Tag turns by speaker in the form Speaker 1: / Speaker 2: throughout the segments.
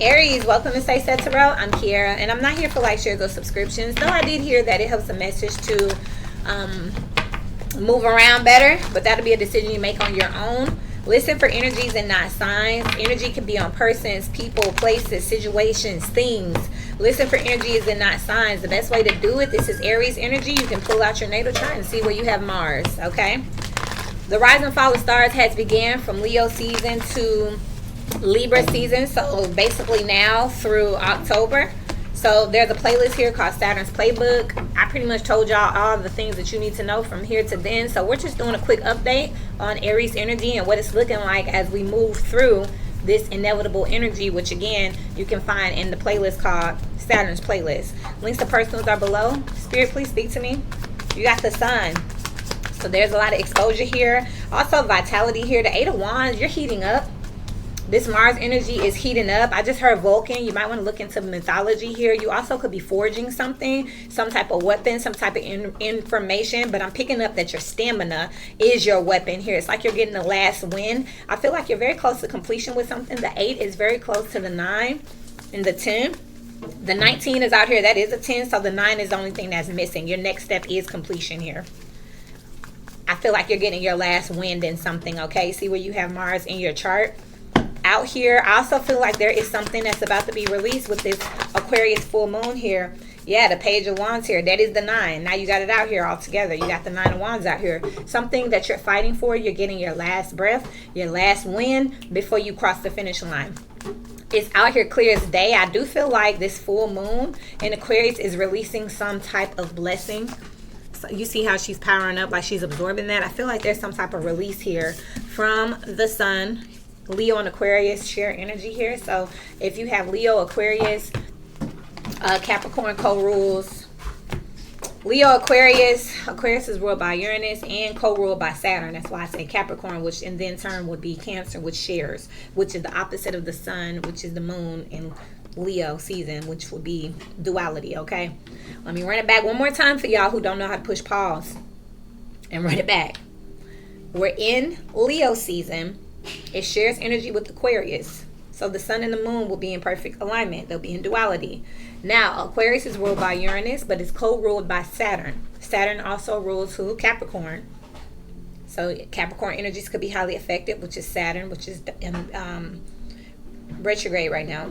Speaker 1: Aries, welcome to Say Set Tarot. I'm Kiara, and I'm not here for like, shares, or subscriptions. Though I did hear that it helps a message to move around better, but that'll be a decision you make on your own. Listen for energies and not signs. Energy can be on persons, people, places, situations, things. Listen for energies and not signs. The best way to do it, this is Aries energy. You can pull out your natal chart and see where you have Mars, okay? The rise and fall of stars has began from Leo season to Libra season, so basically now through October. So there's a playlist here called Saturn's Playbook. I pretty much told y'all all the things that you need to know from here to then. So we're just doing a quick update on Aries energy and what it's looking like as we move through this inevitable energy, which again you can find in the playlist called Saturn's Playlist. Links to personals are below. Spirit, please speak to me. You got the sun, so there's a lot of exposure here. Also vitality here. The 8 of Wands, you're heating up. This Mars energy is heating up. I just heard Vulcan. You might want to look into mythology here. You also could be forging something, some type of weapon, some type of information. But I'm picking up that your stamina is your weapon here. It's like you're getting the last win. I feel like you're very close to completion with something. The 8 is very close to the 9 and the 10. The 19 is out here. That is a 10. So the 9 is the only thing that's missing. Your next step is completion here. I feel like you're getting your last wind in something, okay? See where you have Mars in your chart? Out here, I also feel like there is something that's about to be released with this Aquarius full moon here. Yeah, the Page of Wands here. That is the 9. Now you got it out here all together. You got the 9 of Wands out here. Something that you're fighting for. You're getting your last breath, your last win before you cross the finish line. It's out here clear as day. I do feel like this full moon in Aquarius is releasing some type of blessing. So you see how she's powering up, like she's absorbing that. I feel like there's some type of release here from the sun. Leo and Aquarius share energy here. So if you have Leo, Aquarius, Capricorn co-rules. Leo, Aquarius is ruled by Uranus and co-ruled by Saturn. That's why I say Capricorn, which in then turn would be Cancer, which shares, which is the opposite of the sun, which is the moon in Leo season, which would be duality, okay? Let me run it back one more time for y'all who don't know how to push pause and run it back. We're in Leo season. It shares energy with Aquarius. So the sun and the moon will be in perfect alignment. They'll be in duality. Now, Aquarius is ruled by Uranus, but it's co-ruled by Saturn. Saturn also rules who? Capricorn. So Capricorn energies could be highly affected, which is Saturn, which is retrograde right now.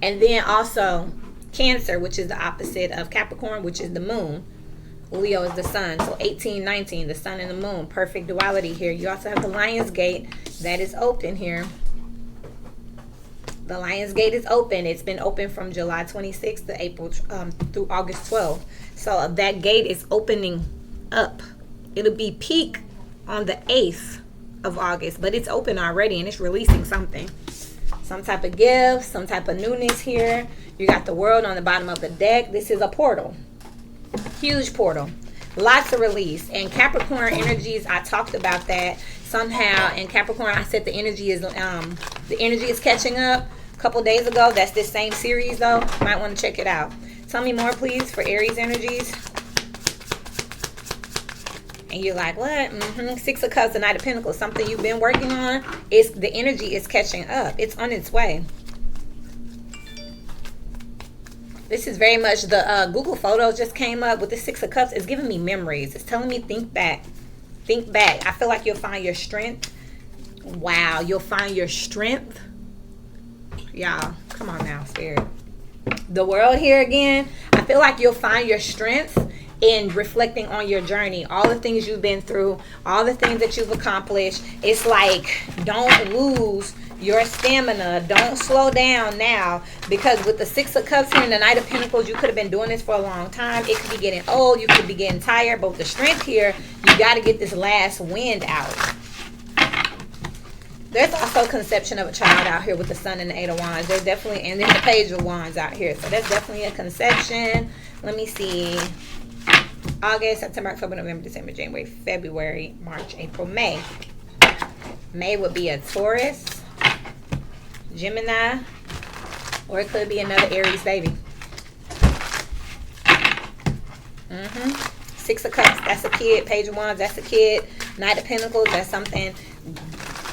Speaker 1: And then also Cancer, which is the opposite of Capricorn, which is the moon. Leo is the sun. So 18, 19, the sun and the moon. Perfect duality here. You also have the Lion's Gate that is open here. The Lion's Gate is open. It's been open from July 26th to April through August 12th. So that gate is opening up. It'll be peak on the 8th of August, but it's open already and it's releasing something. Some type of gift, some type of newness here. You got the World on the bottom of the deck. This is a portal. Huge portal. Lots of release. And Capricorn energies, I talked about that somehow. In Capricorn, I said the energy is catching up a couple days ago. That's this same series though. Might want to check it out. Tell me more please for Aries energies. And you're like, what? 6 of Cups, the Knight of Pentacles, something you've been working on. It's the energy is catching up. It's on its way. This is very much the Google Photos just came up with the 6 of Cups. It's giving me memories. It's telling me think back. Think back. I feel like you'll find your strength. Wow, you'll find your strength. Y'all, come on now, Spirit. The World here again. I feel like you'll find your strength in reflecting on your journey. All the things you've been through. All the things that you've accomplished. It's like, don't lose your stamina. Don't slow down now, because with the 6 of Cups here and the Knight of Pentacles, you could have been doing this for a long time. It could be getting old. You could be getting tired. But with the strength here, you got to get this last wind out. There's also conception of a child out here with the sun and the 8 of Wands. There's definitely, and then the Page of Wands out here. So that's definitely a conception. Let me see. August, September, October, November, December, January, February, March, April, May. May would be a Taurus, Gemini, or it could be another Aries baby. 6 of Cups, that's a kid. Page of Wands, that's a kid. Knight of Pentacles, that's something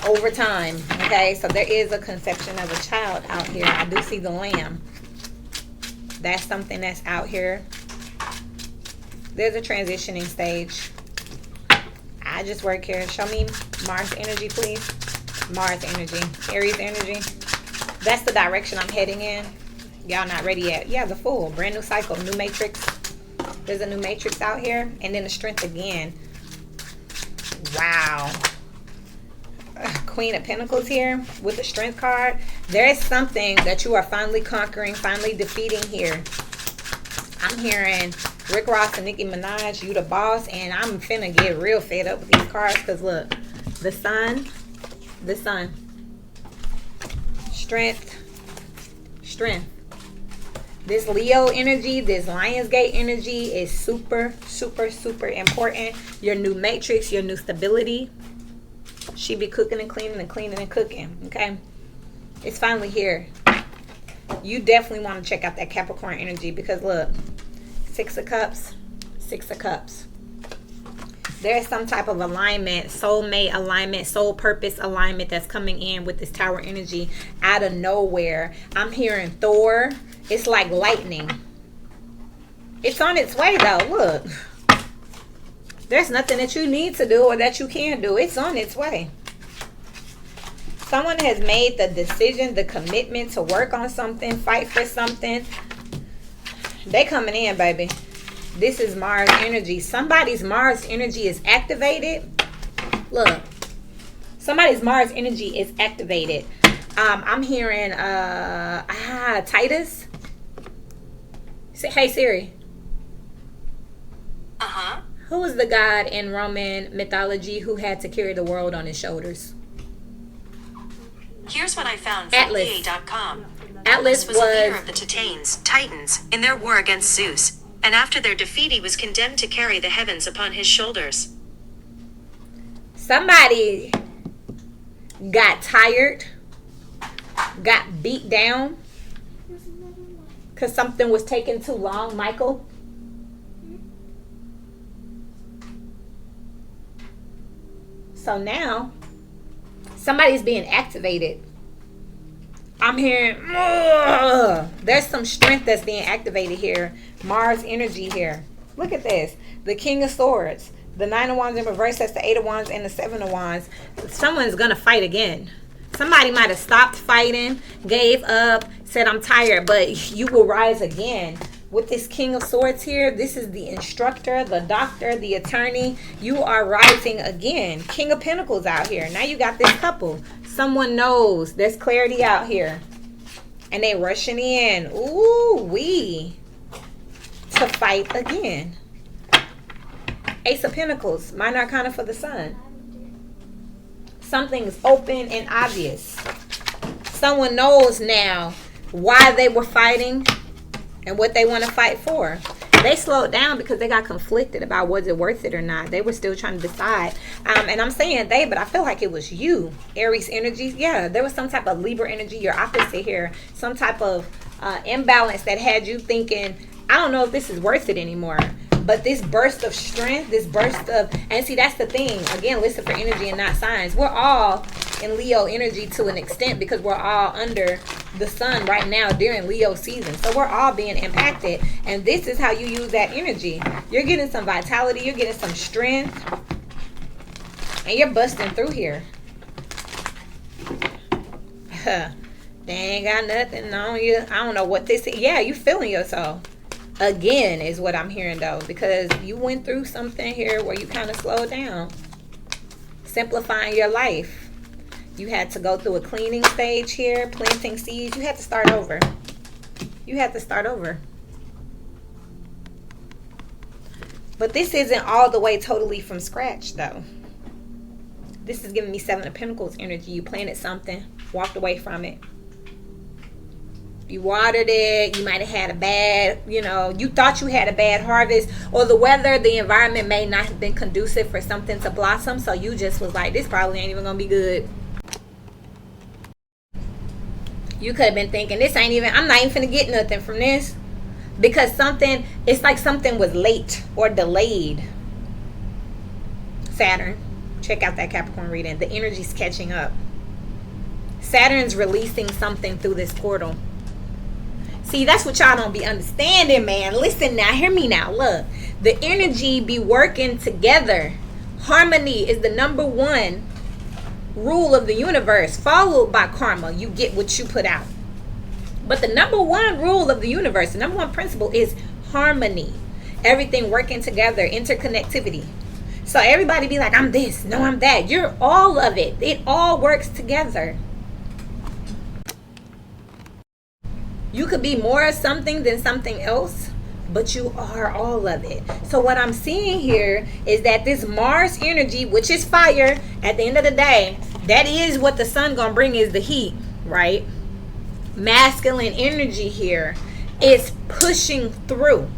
Speaker 1: over time. Okay, so there is a conception of a child out here. I do see the lamb. That's something that's out here. There's a transitioning stage. I just work here. Show me Mars energy, please. Mars energy, Aries energy. That's the direction I'm heading in. Y'all not ready yet. Yeah, the Fool, brand new cycle, new matrix. There's a new matrix out here, and then the Strength again. Wow. Queen of Pentacles here with the Strength card. There is something that you are finally conquering, finally defeating here. I'm hearing Rick Ross and Nicki Minaj, you the boss, and I'm finna get real fed up with these cards because look, the sun, strength, strength. This Leo energy, this Lionsgate energy is super, super, super important. Your new matrix, your new stability. She be cooking and cleaning and cleaning and cooking, okay? It's finally here. You definitely want to check out that Capricorn energy because look, Six of Cups, Six of Cups. There's some type of alignment, soulmate alignment, soul purpose alignment that's coming in with this Tower energy out of nowhere. I'm hearing Thor. It's like lightning. It's on its way though. Look. There's nothing that you need to do or that you can do. It's on its way. Someone has made the decision, the commitment to work on something, fight for something. They coming in, baby. This is Mars energy. Somebody's Mars energy is activated. Look. Somebody's Mars energy is activated. I'm hearing Titus. Hey Siri.
Speaker 2: Uh-huh.
Speaker 1: Who was the god in Roman mythology who had to carry the world on his shoulders?
Speaker 2: Here's what I found from
Speaker 1: Atlas.
Speaker 2: EA.com.
Speaker 1: Atlas
Speaker 2: was a leader of the Titans, in their war against Zeus. And after their defeat, he was condemned to carry the heavens upon his shoulders.
Speaker 1: Somebody got tired, got beat down, because something was taking too long, Michael. So now, somebody's being activated. I'm hearing, there's some strength that's being activated here. Mars energy here. Look at this. The King of Swords. The Nine of Wands in reverse, that's the Eight of Wands and the Seven of Wands. Someone's going to fight again. Somebody might have stopped fighting, gave up, said, I'm tired, but you will rise again. With this King of Swords here, this is the instructor, the doctor, the attorney. You are rising again. King of Pentacles out here. Now you got this couple. Someone knows there's clarity out here. And they rushing in. Ooh, to fight again. Ace of Pentacles. Minor Arcana for the Sun. Something's open and obvious. Someone knows now why they were fighting and what they want to fight for. They slowed down because they got conflicted about was it worth it or not. They were still trying to decide. And I'm saying they, but I feel like it was you. Aries energies. Yeah, there was some type of Libra energy, your opposite here. Some type of imbalance that had you thinking, I don't know if this is worth it anymore. But this burst of strength, this burst of, and see, that's the thing. Again, listen for energy and not signs. We're all in Leo energy to an extent because we're all under the sun right now during Leo season. So we're all being impacted. And this is how you use that energy. You're getting some vitality. You're getting some strength. And you're busting through here. They ain't got nothing on you. I don't know what this is. Yeah, you feeling yourself. Again is what I'm hearing though, because you went through something here where you kind of slowed down. Simplifying your life. You had to go through a cleaning stage here, planting seeds. You had to start over. You had to start over. But this isn't all the way totally from scratch though. This is giving me Seven of Pentacles energy. You planted something, walked away from it. You watered it, you might have had a bad, you thought you had a bad harvest, or the weather, the environment may not have been conducive for something to blossom, so you just was like, this probably ain't even gonna be good. You could have been thinking, I'm not even finna get nothing from this, because it's like something was late or delayed. Saturn. Check out that Capricorn reading. The energy's catching up. Saturn's releasing something through this portal. See, that's what y'all don't be understanding, man. Listen now, hear me now. Look, the energy be working together. Harmony is the number one rule of the universe, followed by karma. You get what you put out. But the number one rule of the universe, the number one principle is harmony. Everything working together, interconnectivity. So everybody be like, I'm this, no, I'm that. You're all of it. It all works together. You could be more of something than something else, but you are all of it. So what I'm seeing here is that this Mars energy, which is fire, at the end of the day, that is what the sun gonna bring, is the heat, right? Masculine energy here is pushing through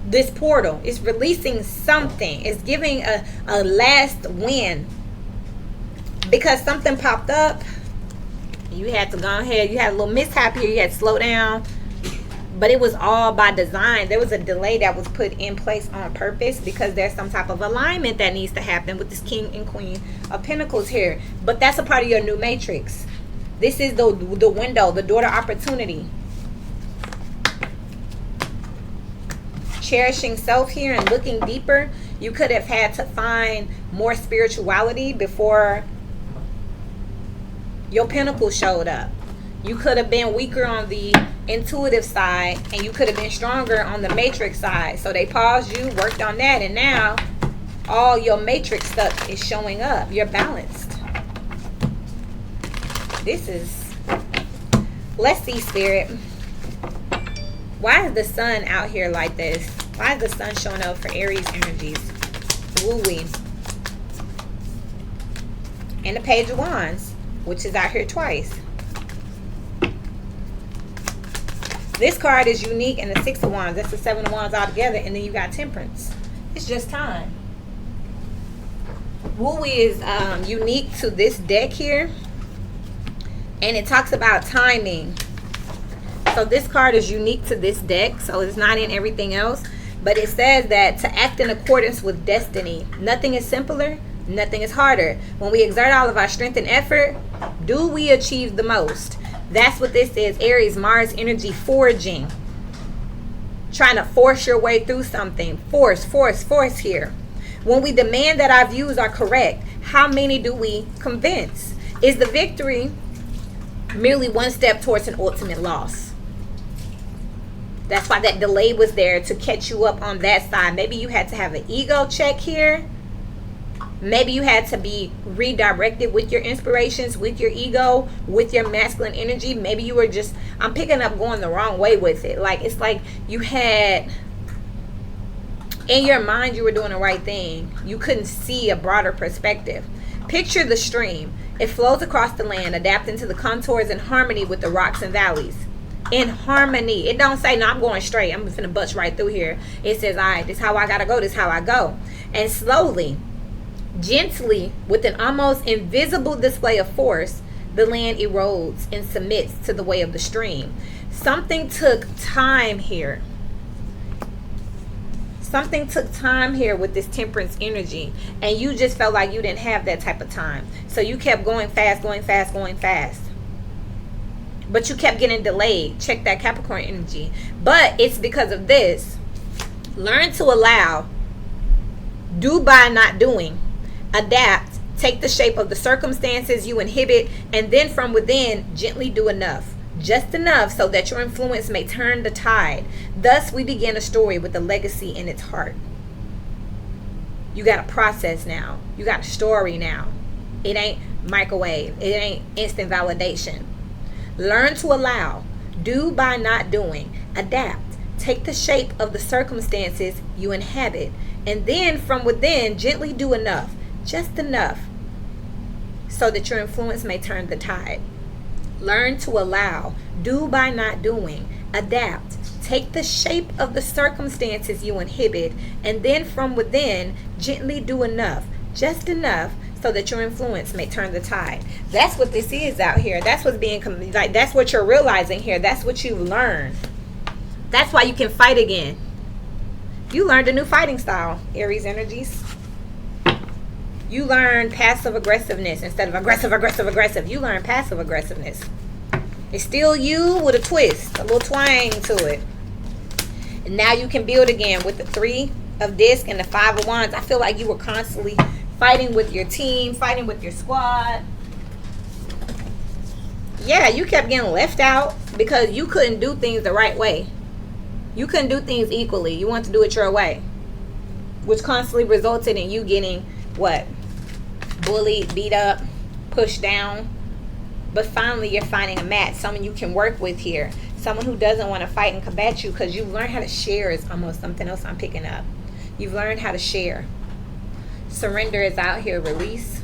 Speaker 1: this portal. It's releasing something. It's giving a last win, because something popped up. You had to go ahead. You had a little mishap here. You had to slow down. But it was all by design. There was a delay that was put in place on purpose, because there's some type of alignment that needs to happen with this King and Queen of Pentacles here. But that's a part of your new matrix. This is the window, the door to opportunity. Cherishing self here and looking deeper. You could have had to find more spirituality before your pinnacle showed up. You could have been weaker on the intuitive side, and you could have been stronger on the matrix side. So they paused you, worked on that, and now all your matrix stuff is showing up. You're balanced. This is, let's see, Spirit. Why is the sun out here like this? Why is the sun showing up for Aries energies? Woo-wee. And the Page of Wands, which is out here twice. This card is unique, and the Six of Wands, that's the Seven of Wands all together, and then you got Temperance. It's just time. Woo-wee is unique to this deck here, and it talks about timing. So this card is unique to this deck, so it's not in everything else, but it says that to act in accordance with destiny. Nothing is simpler, nothing is harder. When we exert all of our strength and effort, do we achieve the most? That's what this is. Aries, Mars energy, forging. Trying to force your way through something. Force here. When we demand that our views are correct, how many do we convince? Is the victory merely one step towards an ultimate loss? That's why that delay was there, to catch you up on that side. Maybe you had to have an ego check here. Maybe you had to be redirected with your inspirations, with your ego, with your masculine energy. Maybe you were just, I'm picking up going the wrong way with it. Like, it's like you had, in your mind, you were doing the right thing. You couldn't see a broader perspective. Picture the stream. It flows across the land, adapting to the contours in harmony with the rocks and valleys. In harmony. It don't say, no, I'm going straight. I'm just going to bust right through here. It says, all right, this is how I got to go. This is how I go. And slowly, gently, with an almost invisible display of force, the land erodes and submits to the way of the stream. Something took time here. Something took time here with this Temperance energy, and you just felt like you didn't have that type of time. So you kept going fast, going fast, going fast. But you kept getting delayed. Check that Capricorn energy. But it's because of this. Learn to allow. Do by not doing. Adapt. Take the shape of the circumstances you inhibit, and then from within, gently do enough. Just enough so that your influence may turn the tide. Thus, we begin a story with a legacy in its heart. You got a process now. You got a story now. It ain't microwave. It ain't instant validation. Learn to allow. Do by not doing. Adapt. Take the shape of the circumstances you inhabit, and then from within, gently do enough. Just enough so that your influence may turn the tide. Learn to allow. Do by not doing. Adapt. Take the shape of the circumstances you inhibit, and then from within, gently do enough. Just enough so that your influence may turn the tide. That's what this is out here. That's what's being, like, that's what you're realizing here. That's what you've learned. That's why you can fight again. You learned a new fighting style, Aries energies. You learn passive aggressiveness instead of aggressive. You learn passive aggressiveness. It's still you with a twist, a little twang to it. And now you can build again with the 3 of disc and the 5 of wands. I feel like you were constantly fighting with your team, fighting with your squad. Yeah, you kept getting left out because you couldn't do things the right way. You couldn't do things equally. You want to do it your way, which constantly resulted in you getting what? Bullied, beat up, pushed down. But finally, you're finding a match, someone you can work with here, someone who doesn't want to fight and combat you, because you've learned how to share is almost something else I'm picking up. You've learned how to share. Surrender is out here. Release.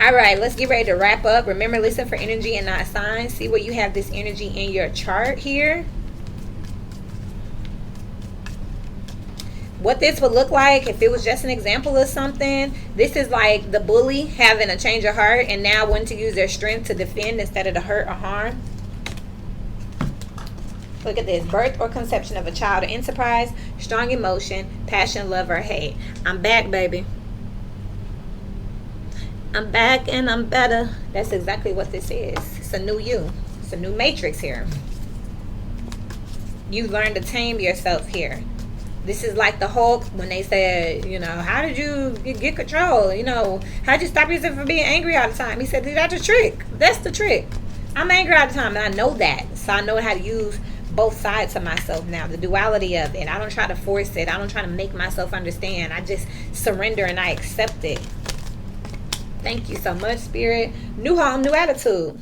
Speaker 1: All right, let's get ready to wrap up. Remember, listen for energy and not signs. See where you have this energy in your chart here. What this would look like if it was just an example of something. This is like the bully having a change of heart and now wanting to use their strength to defend instead of to hurt or harm. Look at this. Birth or conception of a child or enterprise. Strong emotion, passion, love, or hate. I'm back, baby. I'm back and I'm better. That's exactly what this is. It's a new you. It's a new matrix here. You learn to tame yourself here. This is like the Hulk when they said, you know, how did you get control? You know, how'd you stop yourself from being angry all the time? He said, that's the trick. That's the trick. I'm angry all the time, and I know that. So I know how to use both sides of myself now, the duality of it. I don't try to force it. I don't try to make myself understand. I just surrender and I accept it. Thank you so much, Spirit. New home, new attitude.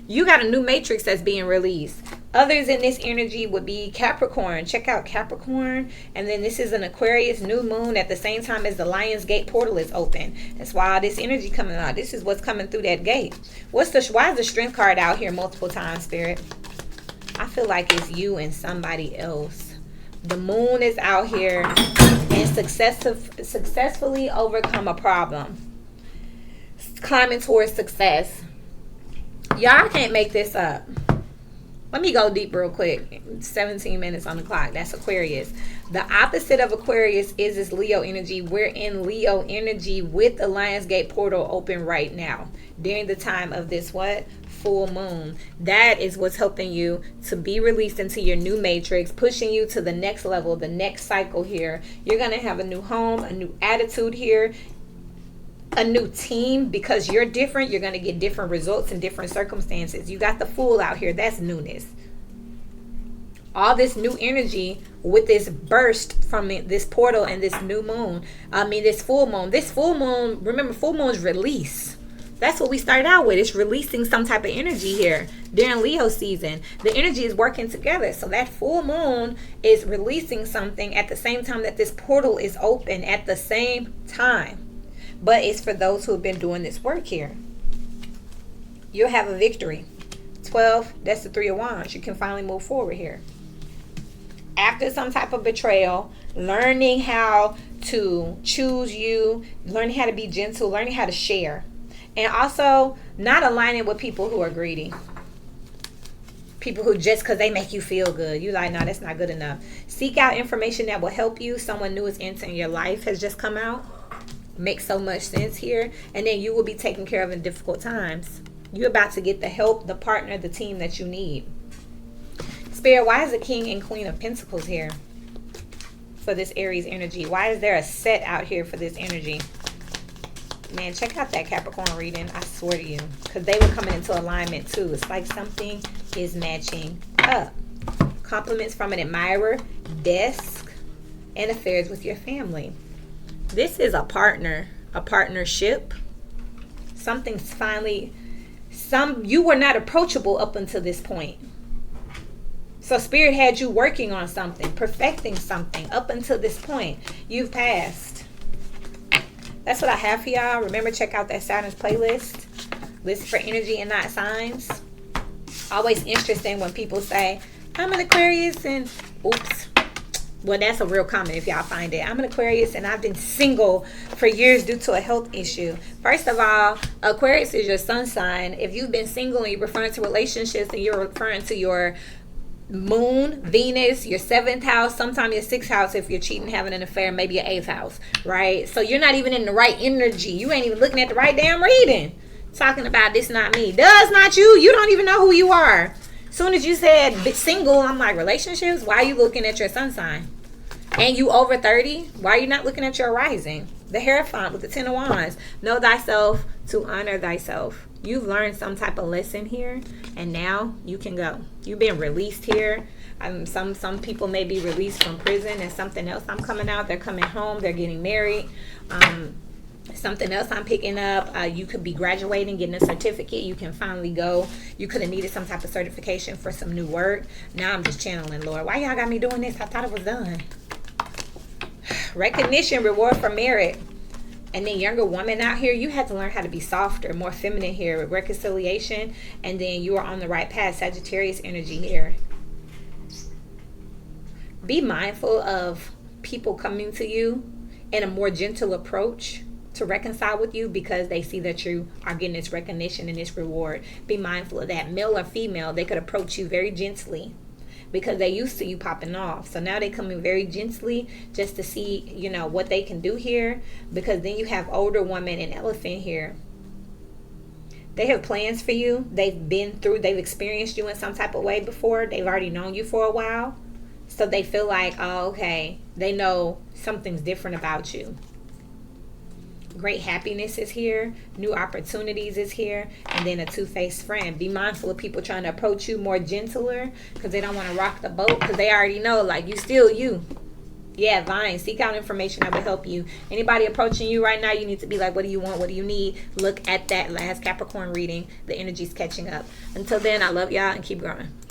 Speaker 1: You got a new matrix that's being released. Others in this energy would be Capricorn. Check out Capricorn. And then this is an Aquarius new moon at the same time as the Lion's Gate portal is open. That's why all this energy coming out. This is what's coming through that gate. Why is the Strength card out here multiple times, Spirit? I feel like it's you and somebody else. The moon is out here and successfully overcome a problem. Climbing towards success. Y'all can't make this up. Let me go deep real quick. 17 minutes on the clock. That's Aquarius. The opposite of Aquarius is this Leo energy. We're in Leo energy with the Lionsgate portal open right now. During the time of this what? Full moon. That is what's helping you to be released into your new matrix, pushing you to the next level, the next cycle here. You're going to have a new home, a new attitude here. A new team, because you're different. You're going to get different results in different circumstances. You got the Fool out here. That's newness. All this new energy with this burst from this portal and this new moon. This full moon. This full moon, remember, full moon's release. That's what we started out with. It's releasing some type of energy here during Leo season. The energy is working together. So that full moon is releasing something at the same time that this portal is open at the same time. But it's for those who have been doing this work here. You'll have a victory. 12, that's the 3 of Wands. You can finally move forward here. After some type of betrayal, learning how to choose you, learning how to be gentle, learning how to share. And also not aligning with people who are greedy. People who just because they make you feel good. You like, no, that's not good enough. Seek out information that will help you. Someone new is entering your life has just come out. Makes so much sense here. And then you will be taken care of in difficult times. You're about to get the help, the partner, the team that you need. Spirit, why is the King and Queen of Pentacles here for this Aries energy? Why is there a set out here for this energy? Man, check out that Capricorn reading. I swear to you. Because they were coming into alignment too. It's like something is matching up. Compliments from an admirer, desk, and affairs with your family. This is a partner, a partnership. Something's finally, you were not approachable up until this point. So Spirit had you working on something, perfecting something up until this point. You've passed. That's what I have for y'all. Remember, check out that Saturn's playlist. Listen for energy and not signs. Always interesting when people say, I'm an Aquarius and oops. Well, that's a real comment if y'all find it. I'm an Aquarius and I've been single for years due to a health issue. First of all, Aquarius is your sun sign. If you've been single and you're referring to relationships and you're referring to your Moon, Venus, your 7th house, sometime your 6th house if you're cheating, having an affair, maybe your 8th house, right? So you're not even in the right energy. You ain't even looking at the right damn reading. Talking about this not me. Does not you. You don't even know who you are. Soon as you said single, I'm like, relationships? Why are you looking at your sun sign? And you over 30? Why are you not looking at your rising? The Hierophant with the 10 of Wands. Know thyself to honor thyself. You've learned some type of lesson here, and now you can go. You've been released here. Some people may be released from prison, and something else I'm coming out. They're coming home. They're getting married. Something else I'm picking up. You could be graduating, getting a certificate. You can finally go. You could have needed some type of certification for some new work. Now I'm just channeling, Lord. Why y'all got me doing this? I thought it was done. Recognition, reward for merit. And then younger woman out here, you had to learn how to be softer, more feminine here with reconciliation. And then you are on the right path. Sagittarius energy here. Be mindful of people coming to you in a more gentle approach to reconcile with you because they see that you are getting this recognition and this reward. Be mindful of that. Male or female, they could approach you very gently because they used to you popping off. So now they come in very gently just to see, you know, what they can do here. Because then you have older woman and elephant here. They have plans for you. They've experienced you in some type of way before. They've already known you for a while. So they feel like, oh, okay, they know something's different about you. Great happiness is here. New opportunities is here. And then a two-faced friend. Be mindful of people trying to approach you more gentler because they don't want to rock the boat because they already know, like, you still you. Yeah, Vine. Seek out information that will help you. Anybody approaching you right now, you need to be like, what do you want? What do you need? Look at that last Capricorn reading. The energy's catching up. Until then, I love y'all and keep growing.